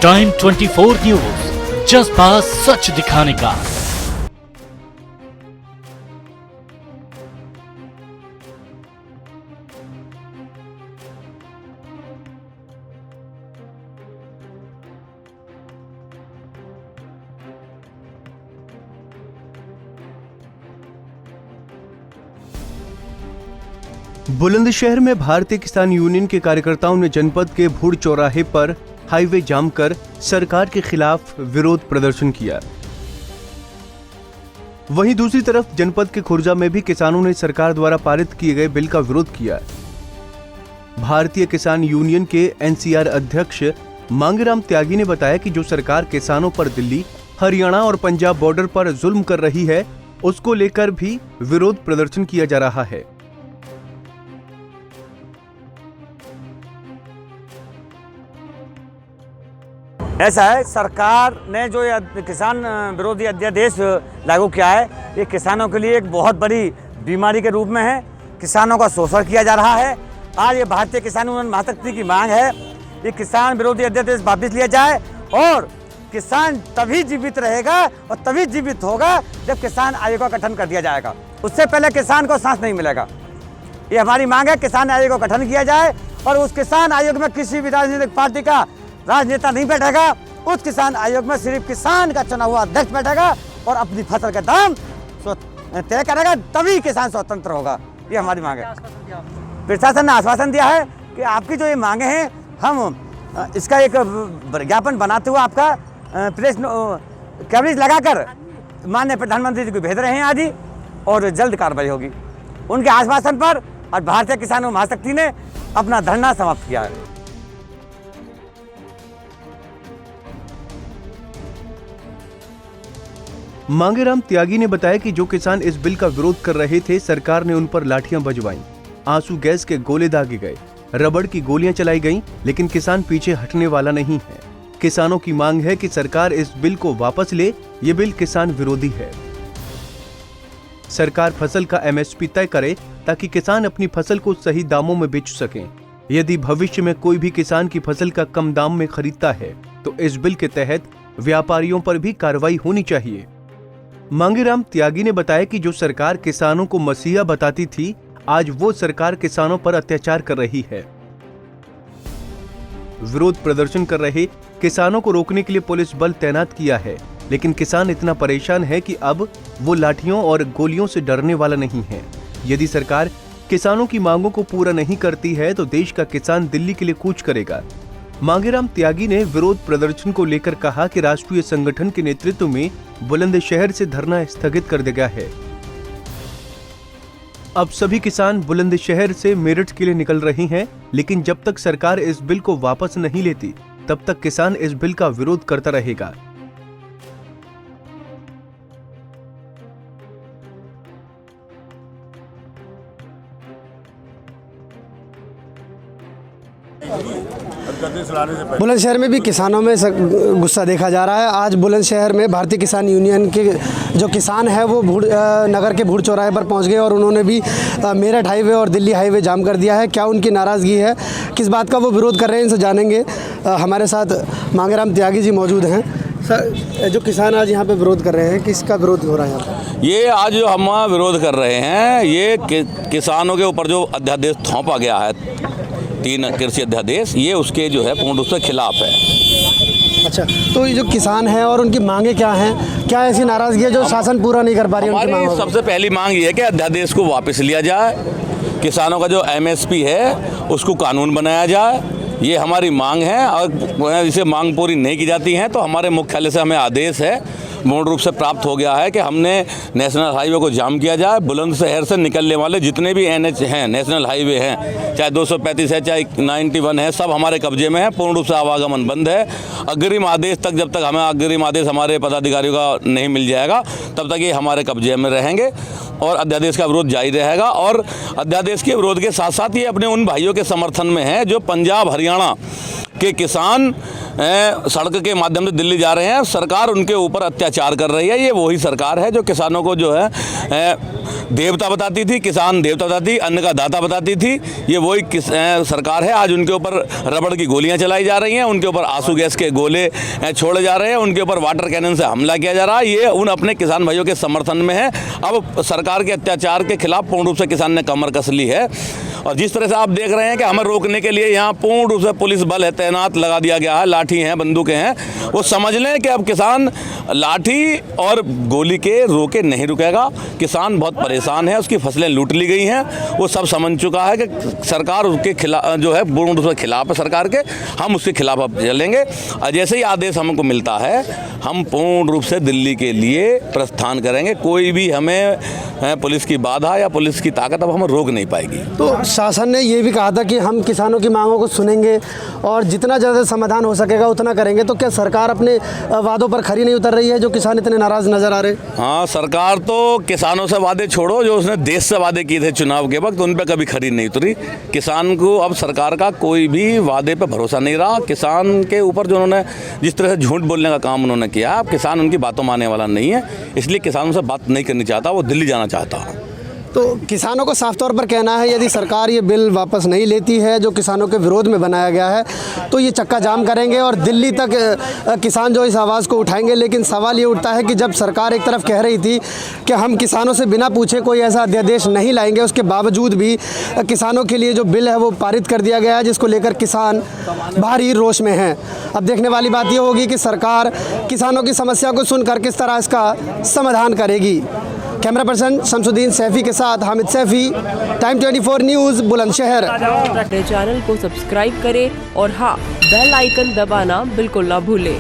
Time 24 news, जज्बा सच दिखाने का। बुलंदशहर में भारतीय किसान यूनियन के कार्यकर्ताओं ने जनपद के भुड़ चौराहे पर हाईवे जाम कर सरकार के खिलाफ विरोध प्रदर्शन किया। वहीं दूसरी तरफ जनपद के खुर्जा में भी किसानों ने सरकार द्वारा पारित किए गए बिल का विरोध किया। भारतीय किसान यूनियन के एनसीआर अध्यक्ष मांगेराम त्यागी ने बताया कि जो सरकार किसानों पर दिल्ली, हरियाणा और पंजाब बॉर्डर पर जुल्म कर रही है, उसको लेकर भी विरोध प्रदर्शन किया जा रहा है। ऐसा है, सरकार ने जो ये किसान विरोधी अध्यादेश लागू किया है, ये किसानों के लिए एक बहुत बड़ी बीमारी के रूप में है। किसानों का शोषण किया जा रहा है। आज ये भारतीय किसान यूनियन महाशक्ति की मांग है, ये किसान विरोधी अध्यादेश वापस लिया जाए और किसान तभी जीवित रहेगा और तभी जीवित होगा जब किसान आयोग का गठन कर दिया जाएगा। उससे पहले किसान को सांस नहीं मिलेगा। ये हमारी मांग है, किसान आयोग का गठन किया जाए और उस किसान आयोग में किसी भी राजनीतिक पार्टी का राजनेता नहीं बैठेगा। उस किसान आयोग में सिर्फ किसान का चुना हुआ अध्यक्ष बैठेगा और अपनी फसल का दाम तय करेगा, तभी किसान स्वतंत्र होगा। ये हमारी मांग है। प्रशासन ने आश्वासन दिया है कि आपकी जो ये मांगे हैं, हम इसका एक विज्ञापन बनाते हुए आपका प्रेस कवरेज लगाकर माननीय प्रधानमंत्री जी को भेज रहे हैं आज ही, और जल्द कार्रवाई होगी। उनके आश्वासन पर आज भारतीय किसान महाशक्ति ने अपना धरना समाप्त किया है। मांगेराम त्यागी ने बताया कि जो किसान इस बिल का विरोध कर रहे थे, सरकार ने उन पर लाठियां बजवाईं, आंसू गैस के गोले दागे गए, रबड़ की गोलियां चलाई गईं, लेकिन किसान पीछे हटने वाला नहीं है। किसानों की मांग है कि सरकार इस बिल को वापस ले। ये बिल किसान विरोधी है। सरकार फसल का एमएसपी तय करे ताकि किसान अपनी फसल को सही दामों में बेच सकें। यदि भविष्य में कोई भी किसान की फसल का कम दाम में खरीदता है तो इस बिल के तहत व्यापारियों पर भी कार्रवाई होनी चाहिए। मांगेराम त्यागी ने बताया कि जो सरकार किसानों को मसीहा बताती थी, आज वो सरकार किसानों पर अत्याचार कर रही है। विरोध प्रदर्शन कर रहे किसानों को रोकने के लिए पुलिस बल तैनात किया है, लेकिन किसान इतना परेशान है कि अब वो लाठियों और गोलियों से डरने वाला नहीं है। यदि सरकार किसानों की मांगों को पूरा नहीं करती है तो देश का किसान दिल्ली के लिए कूच करेगा। मांगेराम त्यागी ने विरोध प्रदर्शन को लेकर कहा कि राष्ट्रीय संगठन के नेतृत्व में बुलंदशहर से धरना स्थगित कर दिया गया है। अब सभी किसान बुलंदशहर से मेरठ के लिए निकल रहे हैं, लेकिन जब तक सरकार इस बिल को वापस नहीं लेती, तब तक किसान इस बिल का विरोध करता रहेगा। बुलंदशहर में भी किसानों में गुस्सा देखा जा रहा है। आज बुलंदशहर में भारतीय किसान यूनियन के जो किसान है वो नगर के भुड़ चौराहे पर पहुंच गए और उन्होंने भी मेरठ हाईवे और दिल्ली हाईवे जाम कर दिया है। क्या उनकी नाराज़गी है, किस बात का वो विरोध कर रहे हैं, इनसे जानेंगे। हमारे साथ मांगेराम त्यागी जी मौजूद हैं। सर, जो किसान आज यहाँ पे विरोध कर रहे हैं, किसका विरोध हो रहा है यहाँ पे? ये आज जो हम विरोध कर रहे हैं, ये किसानों के ऊपर जो अध्यादेश थोपा गया है, 3 कृषि अध्यादेश, ये उसके जो है पूर्ण रूप से खिलाफ है। अच्छा, तो ये जो किसान हैं और उनकी मांगे क्या हैं, क्या ऐसी नाराजगी है जो शासन पूरा नहीं कर पा रही है? हमारी सबसे पहली मांग ये है कि अध्यादेश को वापस लिया जाए, किसानों का जो एमएसपी है उसको कानून बनाया जाए। ये हमारी मांग है और इसे मांग पूरी नहीं की जाती है तो हमारे मुख्यालय से हमें आदेश है, पूर्ण रूप से प्राप्त हो गया है कि हमने नेशनल हाईवे को जाम किया जाए। बुलंदशहर से निकलने वाले जितने भी एनएच हैं, नेशनल हाईवे हैं, चाहे 235 है, चाहे 91 है, सब हमारे कब्जे में है। पूर्ण रूप से आवागमन बंद है। अग्रिम आदेश तक, जब तक हमें अग्रिम आदेश हमारे पदाधिकारियों का नहीं मिल जाएगा, तब तक ये हमारे कब्जे में रहेंगे और अध्यादेश का विरोध जारी रहेगा। और अध्यादेश के विरोध के साथ साथ ये अपने उन भाइयों के समर्थन में है जो पंजाब, हरियाणा कि किसान सड़क के माध्यम से दिल्ली जा रहे हैं, सरकार उनके ऊपर अत्याचार कर रही है। ये वही सरकार है जो किसानों को जो है देवता बताती थी, किसान देवता बताती, अन्न का दाता बताती थी। ये वही सरकार है। आज उनके ऊपर रबड़ की गोलियां चलाई जा रही हैं, उनके ऊपर आंसू गैस के गोले छोड़े जा रहे हैं, उनके ऊपर वाटर कैनन से हमला किया जा रहा है। ये उन अपने किसान भाइयों के समर्थन में है। अब सरकार के अत्याचार के खिलाफ पूर्ण रूप से किसान ने कमर कस ली है। और जिस तरह से आप देख रहे हैं कि हमें रोकने के लिए यहाँ पूर्ण रूप से पुलिस बल है, तैनात लगा दिया गया है, लाठी हैं, बंदूकें हैं। वो समझ लें कि अब किसान लाठी और गोली के रोके नहीं रुकेगा। किसान बहुत परेशान है, उसकी फसलें लूट ली गई हैं। वो सब समझ चुका है कि सरकार उसके खिलाफ जो है पूर्ण रूप से खिलाफ है सरकार के। हम उसके खिलाफ अब चलेंगे और जैसे ही आदेश हमको मिलता है हम पूर्ण रूप से दिल्ली के लिए प्रस्थान करेंगे। कोई भी हमें पुलिस की बाधा या पुलिस की ताकत अब हमें रोक नहीं पाएगी। तो शासन ने ये भी कहा था कि हम किसानों की मांगों को सुनेंगे और जितना ज़्यादा समाधान हो सकेगा उतना करेंगे। तो क्या सरकार अपने वादों पर खरी नहीं उतर रही है जो किसान इतने नाराज़ नज़र आ रहे? हाँ, सरकार तो किसानों से वादे छोड़ो, जो उसने देश से वादे किए थे चुनाव के वक्त, उन पर कभी खरी नहीं उतरी। किसान को अब सरकार का कोई भी वादे पर भरोसा नहीं रहा। किसान के ऊपर जो उन्होंने जिस तरह से झूठ बोलने का काम उन्होंने किया, अब किसान उनकी बातों मानने वाला नहीं है। इसलिए किसानों से बात नहीं करनी चाहता, वो दिल्ली जाना चाहता। तो किसानों को साफ तौर पर कहना है यदि सरकार ये बिल वापस नहीं लेती है जो किसानों के विरोध में बनाया गया है तो ये चक्का जाम करेंगे और दिल्ली तक किसान जो इस आवाज़ को उठाएंगे। लेकिन सवाल ये उठता है कि जब सरकार एक तरफ कह रही थी कि हम किसानों से बिना पूछे कोई ऐसा अध्यादेश नहीं लाएंगे, उसके बावजूद भी किसानों के लिए जो बिल है वो पारित कर दिया गया है, जिसको लेकर किसान भारी रोष में हैं। अब देखने वाली बात ये होगी कि सरकार किसानों की समस्या को सुनकर किस तरह इसका समाधान करेगी। कैमरा पर्सन शमसुद्दीन सैफी के साथ Hamid Saifi, time 24 news, Bulandshahr. Channel को सब्सक्राइब करें और हाँ, बेल आइकन दबाना बिल्कुल ना भूलें।